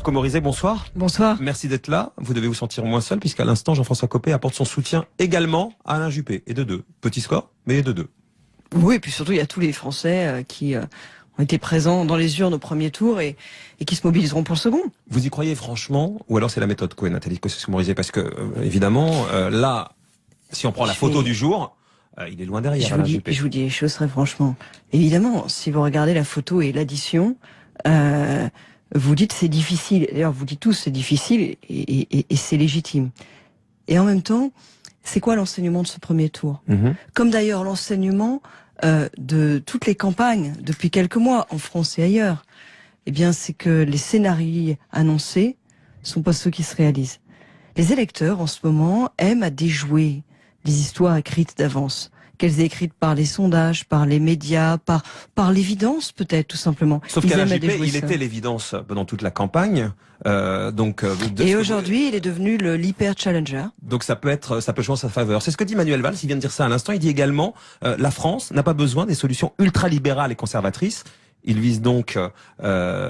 Foucault-Morizet, bonsoir. Bonsoir. Merci d'être là. Vous devez vous sentir moins seul puisqu'à l'instant, Jean-François Copé apporte son soutien également à Alain Juppé. Et de 2. Petit score, mais de 2. Oui, et puis surtout, il y a tous les Français qui ont été présents dans les urnes au premier tour et qui se mobiliseront pour le second. Vous y croyez franchement? Ou alors c'est la méthode Cohen, Nathalie Foucault-Morizet? Parce que, évidemment, là, si on prend la photo du jour, il est loin derrière, Alain Juppé. Je vous dis les choses très franchement. Évidemment, si vous regardez la photo et l'addition, vous dites c'est difficile. D'ailleurs, vous dites tous c'est difficile et c'est légitime. Et en même temps, c'est quoi l'enseignement de ce premier tour? Comme d'ailleurs l'enseignement de toutes les campagnes depuis quelques mois en France et ailleurs. Eh bien, c'est que les scénarios annoncés sont pas ceux qui se réalisent. Les électeurs, en ce moment, aiment à déjouer les histoires écrites d'avance. Qu'elles aient écrites par les sondages, par les médias, par l'évidence peut-être, tout simplement. Sauf qu'Alain Juppé, il était l'évidence pendant toute la campagne. Et aujourd'hui, il est devenu l'hyper-challenger. Donc ça peut jouer en sa faveur. C'est ce que dit Manuel Valls, il vient de dire ça à l'instant. Il dit également, la France n'a pas besoin des solutions ultralibérales et conservatrices. Il vise donc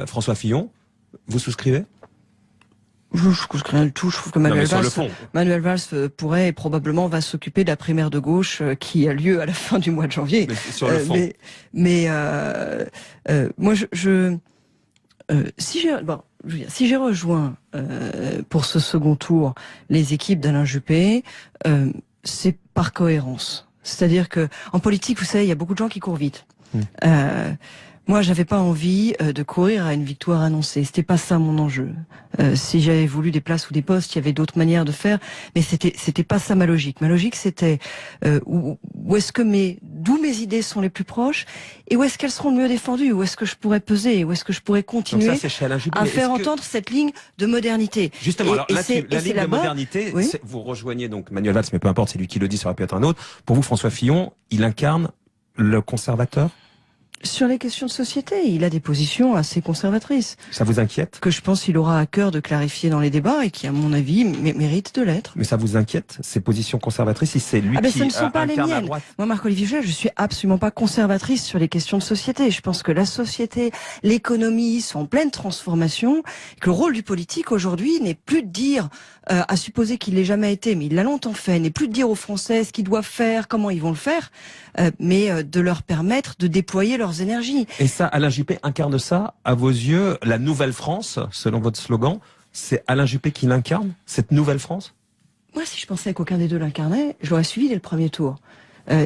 François Fillon. Vous souscrivez? Je souscris du tout. Je trouve que Manuel Valls pourrait et probablement va s'occuper de la primaire de gauche qui a lieu à la fin du mois de janvier. Mais sur le fond. Moi, si j'ai rejoint pour ce second tour les équipes d'Alain Juppé, c'est par cohérence. C'est-à-dire que en politique, vous savez, il y a beaucoup de gens qui courent vite. Moi, j'avais pas envie de courir à une victoire annoncée. C'était pas ça mon enjeu. Si j'avais voulu des places ou des postes, il y avait d'autres manières de faire, mais c'était pas ça ma logique. Ma logique, c'était où est-ce que d'où mes idées sont les plus proches et où est-ce qu'elles seront le mieux défendues, où est-ce que je pourrais peser, où est-ce que je pourrais continuer à faire entendre cette ligne de modernité. Justement, alors la ligne de modernité, oui, vous rejoignez donc Manuel Valls, mais peu importe, c'est lui qui le dit, ça aurait pu être un autre. Pour vous, François Fillon, il incarne le conservateur? Sur les questions de société, il a des positions assez conservatrices. Ça vous inquiète? Que je pense qu'il aura à cœur de clarifier dans les débats et qui, à mon avis, mérite de l'être. Mais ça vous inquiète, ces positions conservatrices, si c'est lui qui ce ne sont pas les miennes. Moi, Marc-Olivier Giel, je suis absolument pas conservatrice sur les questions de société. Je pense que la société, l'économie sont en pleine transformation, et que le rôle du politique aujourd'hui n'est plus de dire, à supposer qu'il l'ait jamais été, mais il l'a longtemps fait, n'est plus de dire aux Français ce qu'ils doivent faire, comment ils vont le faire, mais de leur permettre de déployer leurs énergies. Et ça, Alain Juppé incarne ça, à vos yeux, la nouvelle France, selon votre slogan, c'est Alain Juppé qui l'incarne, cette nouvelle France? Moi, si je pensais qu'aucun des deux l'incarnait, je l'aurais suivi dès le premier tour.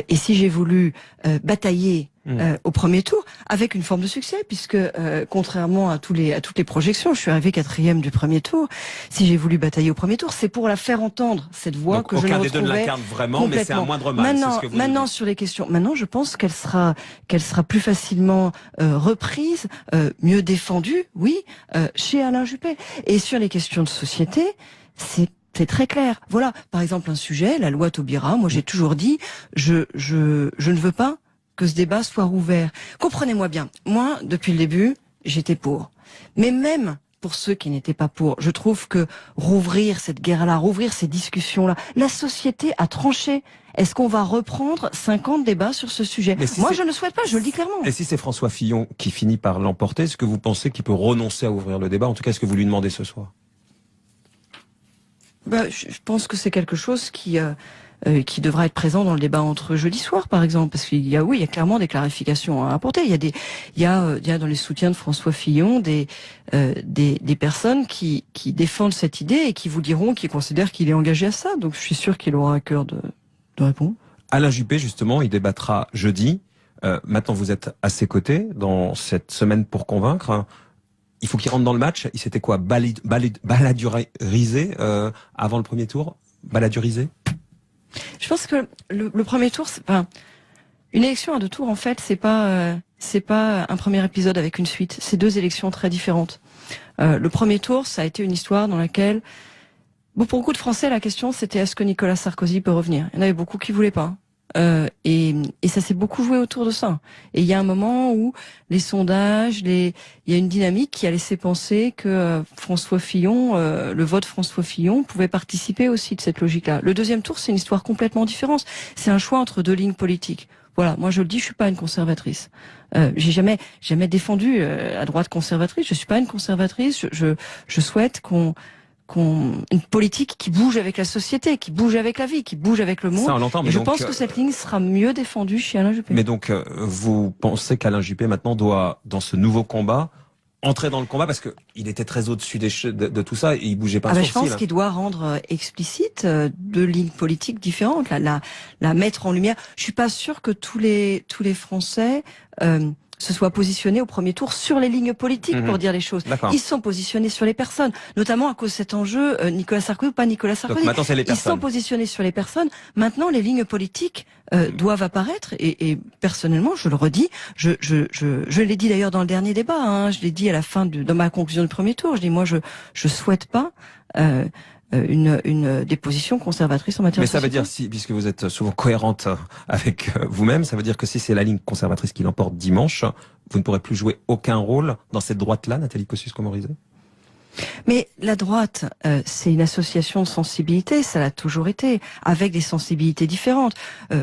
Et si j'ai voulu batailler au premier tour, avec une forme de succès, puisque contrairement à toutes les projections, je suis arrivé 4e du premier tour. Si j'ai voulu batailler au premier tour, c'est pour la faire entendre, cette voix. Donc, que je ne retrouvais aucun des deux ne l'incarne vraiment, mais c'est un moindre mal. Maintenant sur les questions, je pense qu'elle sera plus facilement reprise, mieux défendue, oui, chez Alain Juppé. Et sur les questions de société, c'est très clair. Voilà, par exemple, un sujet, la loi Taubira. Moi, j'ai toujours dit, je ne veux pas que ce débat soit rouvert. Comprenez-moi bien. Moi, depuis le début, j'étais pour. Mais même pour ceux qui n'étaient pas pour, je trouve que rouvrir cette guerre-là, rouvrir ces discussions-là, la société a tranché. Est-ce qu'on va reprendre 50 débats sur ce sujet? Moi, je ne souhaite pas, je le dis clairement. Et si c'est François Fillon qui finit par l'emporter, est-ce que vous pensez qu'il peut renoncer à ouvrir le débat? En tout cas, est-ce que vous lui demandez ce soir? Je pense que c'est quelque chose qui devra être présent dans le débat entre jeudi soir, par exemple, parce qu'il y a clairement des clarifications à apporter. Il y a dans les soutiens de François Fillon des personnes qui défendent cette idée et qui vous diront qu'ils considèrent qu'il est engagé à ça. Donc je suis sûr qu'il aura à cœur de répondre. Alain Juppé, justement, il débattra jeudi. Maintenant, vous êtes à ses côtés dans cette semaine pour convaincre. Il faut qu'il rentre dans le match. Il s'était quoi, baladurisé avant le premier tour? Baladurisé? Je pense que le premier tour, une élection à 2 tours, en fait, c'est pas un premier épisode avec une suite. C'est 2 élections très différentes. Le premier tour, ça a été une histoire dans laquelle, pour beaucoup de Français, la question c'était est-ce que Nicolas Sarkozy peut revenir? Il y en avait beaucoup qui voulaient pas. Et ça s'est beaucoup joué autour de ça. Et il y a un moment où les sondages, il y a une dynamique qui a laissé penser que François Fillon, le vote François Fillon pouvait participer aussi de cette logique-là. Le deuxième tour, c'est une histoire complètement différente. C'est un choix entre 2 lignes politiques. Voilà, moi je le dis, je suis pas une conservatrice. J'ai jamais défendu la droite conservatrice. Je suis pas une conservatrice. Je souhaite une politique qui bouge avec la société, qui bouge avec la vie, qui bouge avec le monde. Ça, on l'entend, mais et je donc, pense que cette ligne sera mieux défendue chez Alain Juppé. Mais donc, vous pensez qu'Alain Juppé maintenant doit, dans ce nouveau combat, entrer dans le combat parce que il était très au-dessus de tout ça et il bougeait pas un sourcil. Je pense qu'il doit rendre explicite deux lignes politiques différentes, la mettre en lumière. Je suis pas sûre que tous les Français se soient positionnés au premier tour sur les lignes politiques pour dire les choses. Ils sont positionnés sur les personnes, notamment à cause de cet enjeu Nicolas Sarkozy ou pas Nicolas Sarkozy. Donc maintenant, c'est les personnes. Ils sont positionnés sur les personnes. Maintenant, les lignes politiques doivent apparaître et personnellement, je le redis, je l'ai dit d'ailleurs dans le dernier débat, hein, je l'ai dit à la fin dans ma conclusion du premier tour, je dis moi je souhaite pas des positions conservatrices en matière de société. Mais ça veut dire, puisque vous êtes souvent cohérente avec vous-même, ça veut dire que si c'est la ligne conservatrice qui l'emporte dimanche, vous ne pourrez plus jouer aucun rôle dans cette droite-là, Nathalie Kosciusko-Morizet? Mais la droite, c'est une association de sensibilités, ça l'a toujours été, avec des sensibilités différentes.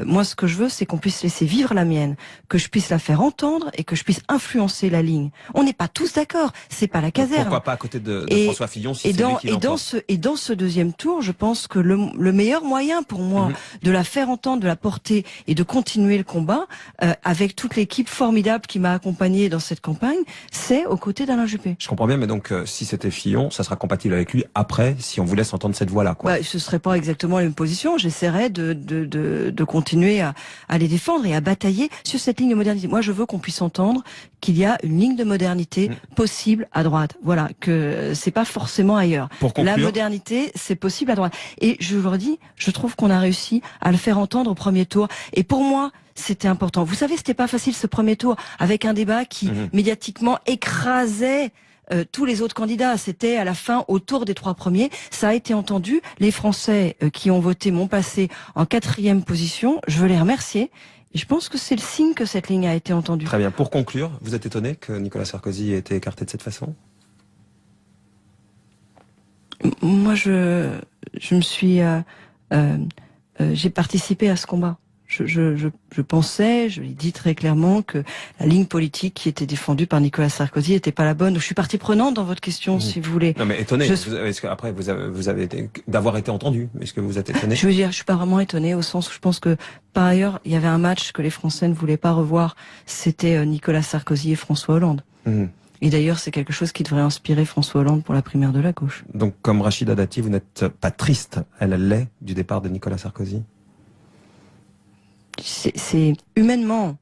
Moi, ce que je veux, c'est qu'on puisse laisser vivre la mienne, que je puisse la faire entendre et que je puisse influencer la ligne. On n'est pas tous d'accord, c'est pas la caserne. Pourquoi pas à côté de François Fillon si c'est lui qui l'emporte. Et dans ce deuxième tour, je pense que le meilleur moyen pour moi de la faire entendre, de la porter et de continuer le combat, avec toute l'équipe formidable qui m'a accompagné dans cette campagne, c'est aux côtés d'Alain Juppé. Je comprends bien, mais donc si c'était Fillon, ça sera compatible avec lui après, si on vous laisse entendre cette voix-là, quoi. Ce serait pas exactement la même position. J'essaierai de continuer à les défendre et à batailler sur cette ligne de modernité. Moi, je veux qu'on puisse entendre qu'il y a une ligne de modernité possible à droite. Voilà, que c'est pas forcément ailleurs. Pour conclure, la modernité, c'est possible à droite. Et je vous le dis, je trouve qu'on a réussi à le faire entendre au premier tour. Et pour moi, c'était important. Vous savez, c'était pas facile ce premier tour avec un débat qui médiatiquement écrasait tous les autres candidats. C'était à la fin autour des 3 premiers. Ça a été entendu. Les Français qui ont voté m'ont passé en 4e position. Je veux les remercier. Et je pense que c'est le signe que cette ligne a été entendue. Très bien. Pour conclure, vous êtes étonné que Nicolas Sarkozy ait été écarté de cette façon? Moi, je me suis... j'ai participé à ce combat. Je pensais, je l'ai dit très clairement, que la ligne politique qui était défendue par Nicolas Sarkozy n'était pas la bonne. Je suis partie prenante dans votre question, si vous voulez. Non, mais étonné. Est-ce qu'après vous avez d'avoir été entendu? Est-ce que vous êtes étonné? Je veux dire, je suis pas vraiment étonné au sens où je pense que par ailleurs, il y avait un match que les Français ne voulaient pas revoir. C'était Nicolas Sarkozy et François Hollande. Et d'ailleurs, c'est quelque chose qui devrait inspirer François Hollande pour la primaire de la gauche. Donc, comme Rachida Dati, vous n'êtes pas triste, elle l'est, du départ de Nicolas Sarkozy? C'est humainement,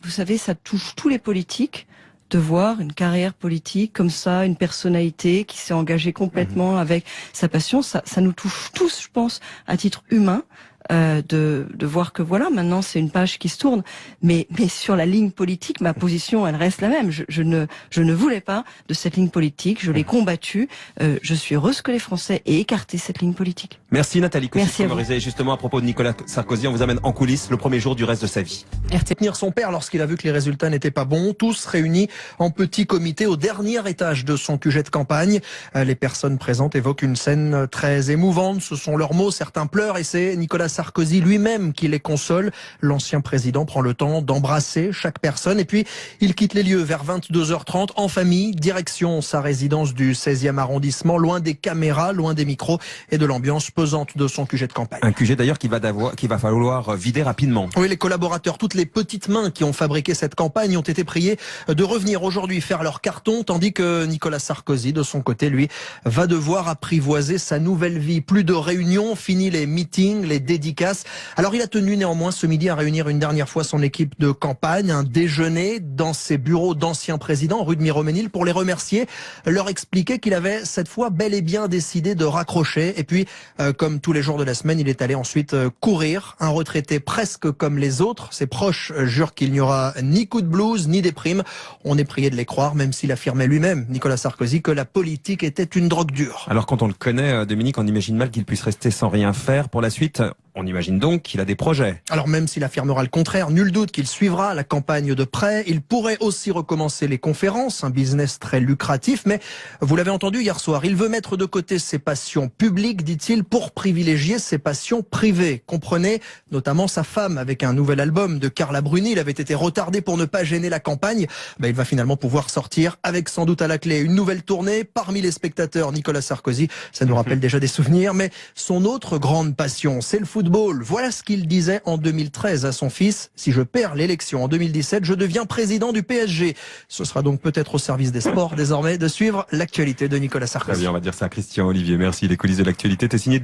vous savez, ça touche tous les politiques de voir une carrière politique comme ça, une personnalité qui s'est engagée complètement avec sa passion. Ça nous touche tous, je pense, à titre humain. De voir que voilà, maintenant c'est une page qui se tourne, mais sur la ligne politique, ma position elle reste la même. Je ne voulais pas de cette ligne politique, je l'ai combattue. Je suis heureuse que les Français aient écarté cette ligne politique. Merci Nathalie Kosciusko-Morizet. Justement à propos de Nicolas Sarkozy, on vous amène en coulisses le premier jour du reste de sa vie. Tenir son père lorsqu'il a vu que les résultats n'étaient pas bons, tous réunis en petit comité au dernier étage de son QG de campagne. Les personnes présentes évoquent une scène très émouvante, ce sont leurs mots, certains pleurent et c'est Nicolas Sarkozy lui-même qui les console. L'ancien président prend le temps d'embrasser chaque personne et puis il quitte les lieux vers 22h30 en famille, direction sa résidence du 16e arrondissement, loin des caméras, loin des micros et de l'ambiance pesante de son QG de campagne. Un QG d'ailleurs qu'il va falloir vider rapidement. Oui, les collaborateurs, toutes les petites mains qui ont fabriqué cette campagne ont été priés de revenir aujourd'hui faire leur carton, tandis que Nicolas Sarkozy, de son côté, lui, va devoir apprivoiser sa nouvelle vie. Plus de réunions, fini les meetings, les dédicaces. Alors il a tenu néanmoins ce midi à réunir une dernière fois son équipe de campagne, un déjeuner dans ses bureaux d'anciens présidents, rue de Miroménil, pour les remercier, leur expliquer qu'il avait cette fois bel et bien décidé de raccrocher. Et puis, comme tous les jours de la semaine, il est allé ensuite courir, un retraité presque comme les autres. Ses proches jurent qu'il n'y aura ni coup de blues, ni déprime. On est prié de les croire, même s'il affirmait lui-même, Nicolas Sarkozy, que la politique était une drogue dure. Alors quand on le connaît, Dominique, on imagine mal qu'il puisse rester sans rien faire. Pour la suite, On imagine donc qu'il a des projets. Alors même s'il affirmera le contraire, nul doute qu'il suivra la campagne de près. Il pourrait aussi recommencer les conférences, un business très lucratif. Mais vous l'avez entendu hier soir, il veut mettre de côté ses passions publiques, dit-il, pour privilégier ses passions privées. Comprenez, notamment sa femme, avec un nouvel album de Carla Bruni. Il avait été retardé pour ne pas gêner la campagne. Il va finalement pouvoir sortir avec sans doute à la clé une nouvelle tournée. Parmi les spectateurs, Nicolas Sarkozy, ça nous rappelle déjà des souvenirs. Mais son autre grande passion, c'est le football. Voilà ce qu'il disait en 2013 à son fils. Si je perds l'élection en 2017, je deviens président du PSG. Ce sera donc peut-être au service des sports désormais de suivre l'actualité de Nicolas Sarkozy. Très bien, on va dire ça à Christian Olivier. Merci. Les coulisses de l'actualité, t'es signé